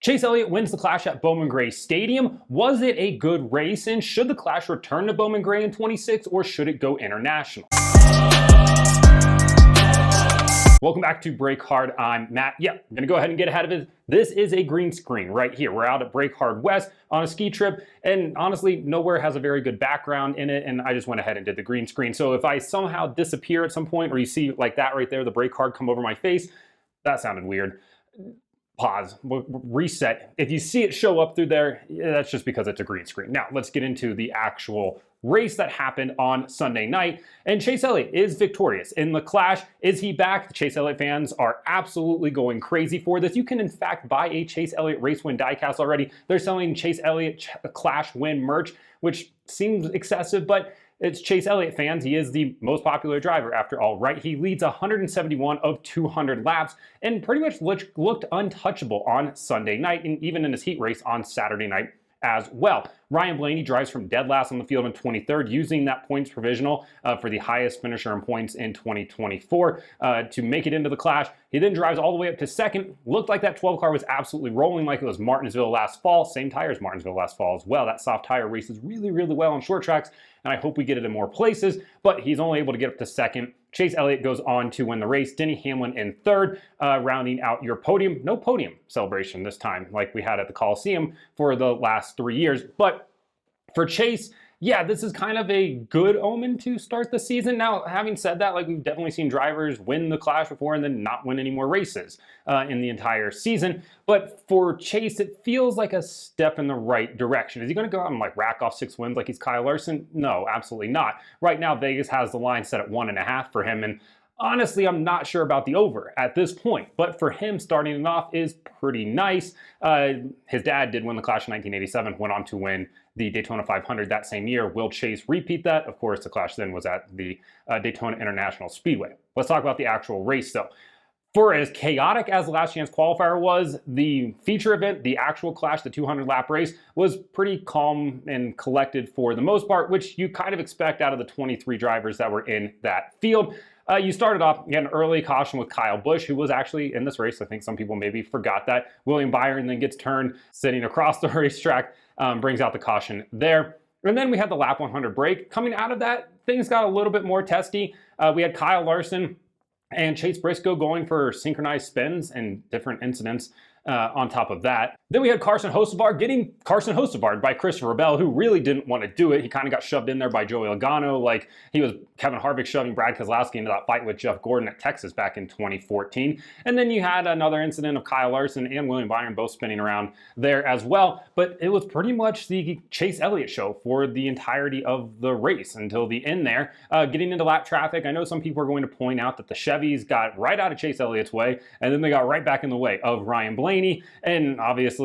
Chase Elliott wins the Clash at Bowman Gray Stadium. Was it a good race, and should the Clash return to Bowman Gray in 26, or should it go international? Welcome back to Break Hard. I'm Matt. Yeah, I'm going to go ahead and get ahead of it. This is a green screen right here. We're out at Break Hard West on a ski trip, and honestly, nowhere has a very good background in it, and I just went ahead and did the green screen. So if I somehow disappear at some point, or you see like that right there, the Break Hard come over my face, that sounded weird. Pause, reset. If you see it show up through there, that's just because it's a green screen. Now, let's get into the actual race that happened on Sunday night. And Chase Elliott is victorious in the Clash. Is he back? The Chase Elliott fans are absolutely going crazy for this. You can, in fact, buy a Chase Elliott race win diecast already. They're selling Chase Elliott Clash win merch, which seems excessive, but it's Chase Elliott fans. He is the most popular driver after all, right? He leads 171 of 200 laps and pretty much looked untouchable on Sunday night, and even in his heat race on Saturday night as well. Ryan Blaney drives from dead last on the field in 23rd, using that points provisional for the highest finisher in points in 2024 to make it into the Clash. He then drives all the way up to second. Looked like that 12 car was absolutely rolling like it was Martinsville last fall. Same tires Martinsville last fall as well. That soft tire races really, really well on short tracks, and I hope we get it in more places, but he's only able to get up to second. Chase Elliott goes on to win the race. Denny Hamlin in third, rounding out your podium. No podium celebration this time like we had at the Coliseum for the last 3 years, but for Chase, yeah, this is kind of a good omen to start the season. Now, having said that, like we've definitely seen drivers win the Clash before and then not win any more races in the entire season. But for Chase, it feels like a step in the right direction. Is he going to go out and like rack off 6 wins like he's Kyle Larson? No, absolutely not. Right now, Vegas has the line set at 1.5 for him, and honestly, I'm not sure about the over at this point, but for him, starting it off is pretty nice. His dad did win the Clash in 1987, went on to win the Daytona 500 that same year. Will Chase repeat that? Of course, the Clash then was at the Daytona International Speedway. Let's talk about the actual race, though. For as chaotic as the Last Chance qualifier was, the feature event, the actual Clash, the 200-lap race, was pretty calm and collected for the most part, which you kind of expect out of the 23 drivers that were in that field. You started off, you had an early caution with Kyle Busch, who was actually in this race. I think some people maybe forgot that. William Byron then gets turned, sitting across the racetrack, brings out the caution there. And then we had the lap 100 break. Coming out of that, things got a little bit more testy. We had Kyle Larson and Chase Briscoe going for synchronized spins and different incidents on top of that. Then we had Carson Hocevar getting Carson Hocevar'd by Christopher Bell, who really didn't want to do it. He kind of got shoved in there by Joey Logano, like he was Kevin Harvick shoving Brad Keselowski into that fight with Jeff Gordon at Texas back in 2014. And then you had another incident of Kyle Larson and William Byron both spinning around there as well. But it was pretty much the Chase Elliott show for the entirety of the race until the end there. Getting into lap traffic, I know some people are going to point out that the Chevys got right out of Chase Elliott's way, and then they got right back in the way of Ryan Blaney. And obviously,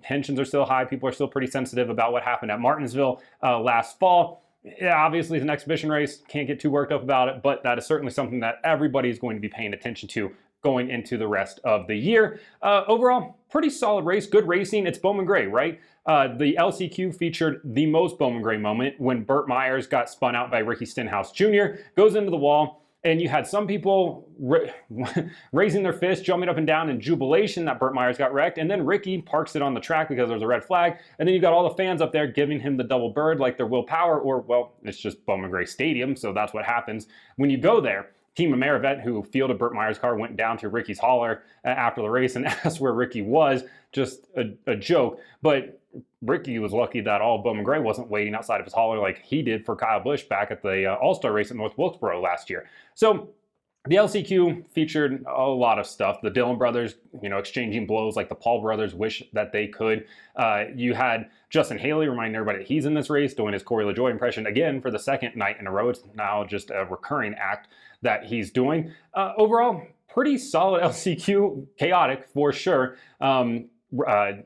tensions are still high. People are still pretty sensitive about what happened at Martinsville last fall. Yeah, obviously, it's an exhibition race. Can't get too worked up about it, but that is certainly something that everybody's going to be paying attention to going into the rest of the year. Overall, pretty solid race, good racing. It's Bowman Gray, right? The LCQ featured the most Bowman Gray moment when Burt Myers got spun out by Ricky Stenhouse Jr., goes into the wall, and you had some people raising their fist, jumping up and down in jubilation that Burt Myers got wrecked, and then Ricky parks it on the track because there's a red flag, and then you got all the fans up there giving him the double bird like they're Will Power, or, well, it's just Bowman Gray Stadium, so that's what happens when you go there. Team Amerivet, who fielded Burt Myers' car, went down to Ricky's hauler after the race and asked where Ricky was. Just a joke. But Ricky was lucky that all Bowman Gray wasn't waiting outside of his hauler like he did for Kyle Busch back at the All-Star race at North Wilkesboro last year. So the LCQ featured a lot of stuff. The Dillon brothers, exchanging blows like the Paul brothers wish that they could. You had Justin Haley reminding everybody that he's in this race, doing his Corey LaJoie impression again for the second night in a row. It's now just a recurring act that he's doing. Overall, pretty solid LCQ, chaotic for sure.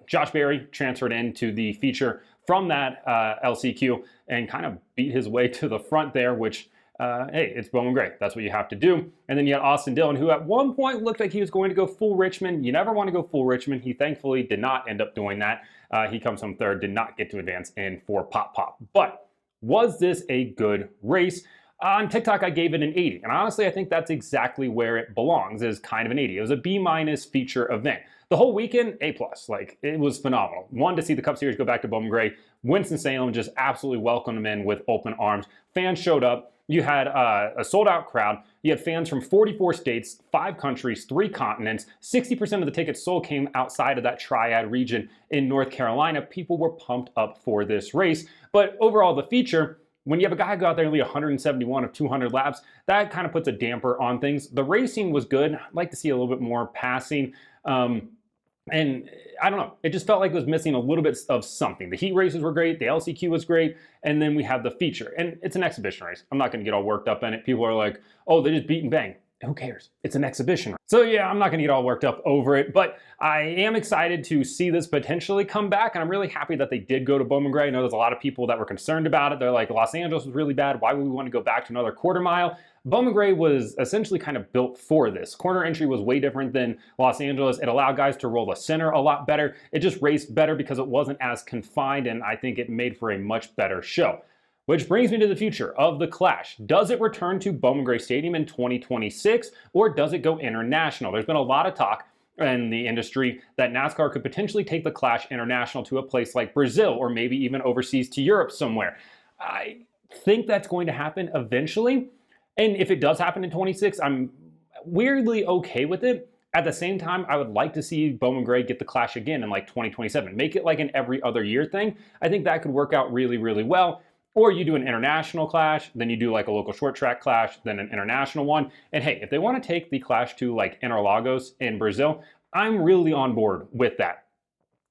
Josh Berry transferred into the feature from that LCQ and kind of beat his way to the front there, which hey, it's Bowman Gray. That's what you have to do. And then you had Austin Dillon, who at one point looked like he was going to go full Richmond. You never want to go full Richmond. He thankfully did not end up doing that. He comes home third, did not get to advance in for Pop Pop. But was this a good race? On TikTok, I gave it an 80. And honestly, I think that's exactly where it belongs, is kind of an 80. It was a B- feature event. The whole weekend, A+. Like, it was phenomenal. One, to see the Cup Series go back to Bowman Gray. Winston-Salem just absolutely welcomed them in with open arms. Fans showed up. You had a sold-out crowd. You had fans from 44 states, 5 countries, 3 continents. 60% of the tickets sold came outside of that triad region in North Carolina. People were pumped up for this race. But overall, the feature, when you have a guy go out there and lead 171 of 200 laps, that kind of puts a damper on things. The racing was good. I'd like to see a little bit more passing. And I don't know, it just felt like it was missing a little bit of something. The heat races were great, the LCQ was great, and then we have the feature. And it's an exhibition race. I'm not gonna get all worked up in it. People are like, oh, they just beat and bang. Who cares? It's an exhibition race. So yeah, I'm not gonna get all worked up over it, but I am excited to see this potentially come back, and I'm really happy that they did go to Bowman Gray. I know there's a lot of people that were concerned about it. They're like, Los Angeles was really bad. Why would we want to go back to another quarter mile? Bowman Gray was essentially kind of built for this. Corner entry was way different than Los Angeles. It allowed guys to roll the center a lot better. It just raced better because it wasn't as confined, and I think it made for a much better show. Which brings me to the future of the Clash. Does it return to Bowman Gray Stadium in 2026, or does it go international? There's been a lot of talk in the industry that NASCAR could potentially take the Clash international to a place like Brazil, or maybe even overseas to Europe somewhere. I think that's going to happen eventually. And if it does happen in 26, I'm weirdly okay with it. At the same time, I would like to see Bowman Gray get the Clash again in like 2027. Make it like an every other year thing. I think that could work out really, really well. Or you do an international Clash, then you do like a local short track Clash, then an international one. And hey, if they want to take the Clash to like Interlagos in Brazil, I'm really on board with that.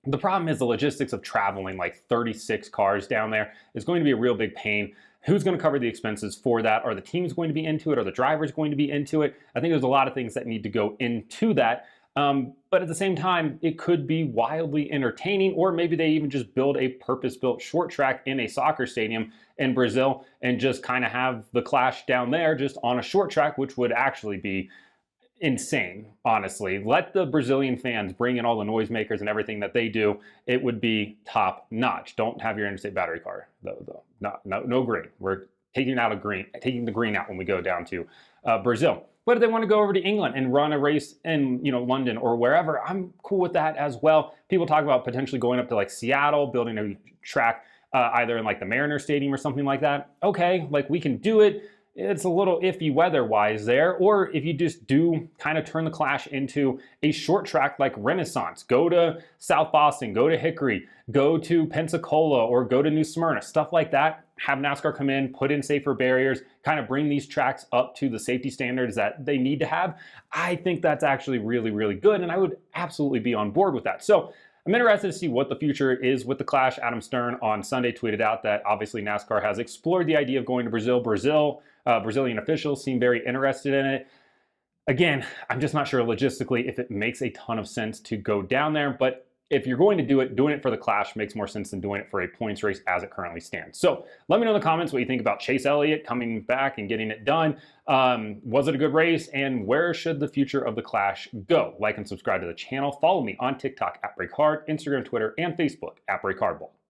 The problem is the logistics of traveling like 36 cars down there is going to be a real big pain. Who's going to cover the expenses for that? Are the teams going to be into it? Are the drivers going to be into it? I think there's a lot of things that need to go into that. But at the same time, it could be wildly entertaining, or maybe they even just build a purpose-built short track in a soccer stadium in Brazil and just kind of have the Clash down there just on a short track, which would actually be insane, honestly. Let the Brazilian fans bring in all the noisemakers and everything that they do. It would be top notch. Don't have your interstate battery car though. No green. We're taking the green out when we go down to Brazil. But if they want to go over to England and run a race in, London or wherever, I'm cool with that as well. People talk about potentially going up to like Seattle, building a track either in like the Mariners Stadium or something like that. Okay, like we can do it. It's a little iffy weather-wise there. Or if you just do kind of turn the Clash into a short track like Renaissance, go to South Boston, go to Hickory, go to Pensacola, or go to New Smyrna, stuff like that. Have NASCAR come in, put in safer barriers, kind of bring these tracks up to the safety standards that they need to have. I think that's actually really, really good, and I would absolutely be on board with that. So I'm interested to see what the future is with the Clash. Adam Stern on Sunday tweeted out that obviously NASCAR has explored the idea of going to Brazil. Brazilian officials seem very interested in it. Again, I'm just not sure logistically if it makes a ton of sense to go down there, but if you're going to do it, doing it for the Clash makes more sense than doing it for a points race as it currently stands. So let me know in the comments what you think about Chase Elliott coming back and getting it done. Was it a good race? And where should the future of the Clash go? Like and subscribe to the channel. Follow me on TikTok @BreakHard, Instagram, Twitter, and Facebook @BreakHardBall.